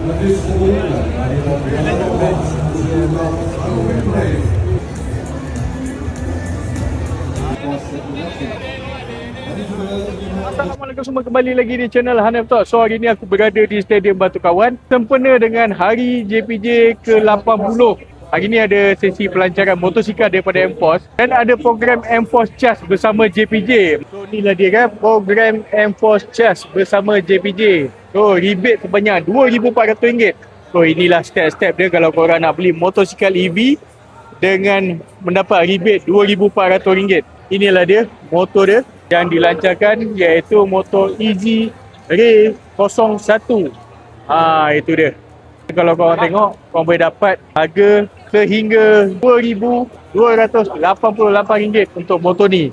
Assalamualaikum semua, kembali lagi di channel Hanif Talk. So hari ni aku berada di Stadium Batu Kawan sempena dengan Hari JPJ ke-80. Hari ni ada sesi pelancaran motosikal daripada M-Force dan ada program M-Force Charge bersama JPJ. So inilah dia kan, program M-Force Charge bersama JPJ. So rebate sebanyak RM2,400. So inilah step-step dia kalau korang nak beli motosikal EV dengan mendapat rebate RM2,400. Inilah dia motor dia yang dilancarkan, iaitu motor Easy Ray 01. Itu dia. Kalau korang tengok, korang boleh dapat harga sehingga RM2,288 untuk motor ni.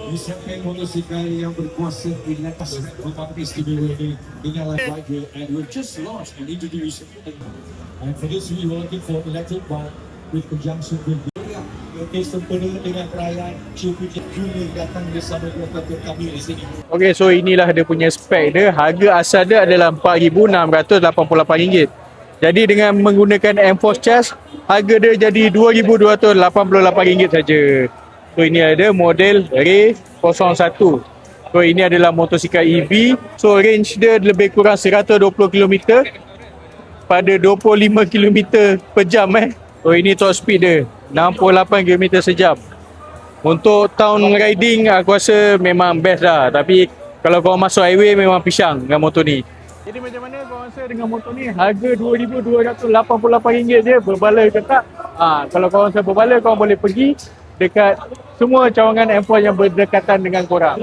Disebutkan motosikal yang berkuasa di atas kota istimewa ini inilah Bike and we just launched and introduced, and for this we were looking for electric bike with conjunction with okey, sempena dengan perayaan JPJ Juni datang bersama keluarga kami di sini. Okey, so inilah dia punya spek dia. Harga asal dia adalah RM4,688. Jadi dengan menggunakan M-Force Charge, harga dia jadi RM2,288 saja. So ini ada model Ray 01. So ini adalah motosikal EV. So range dia lebih kurang 120km pada 25km per jam So ini top speed dia 68km sejam. Untuk town riding aku rasa memang best lah. Tapi kalau kau masuk highway memang pisang dengan motor ni. Jadi macam mana kau rasa dengan motor ni? Harga RM2,288 je, berbaloi ke tak? Kalau kau rasa berbaloi, kau boleh pergi dekat semua cawangan M-Force yang berdekatan dengan korang.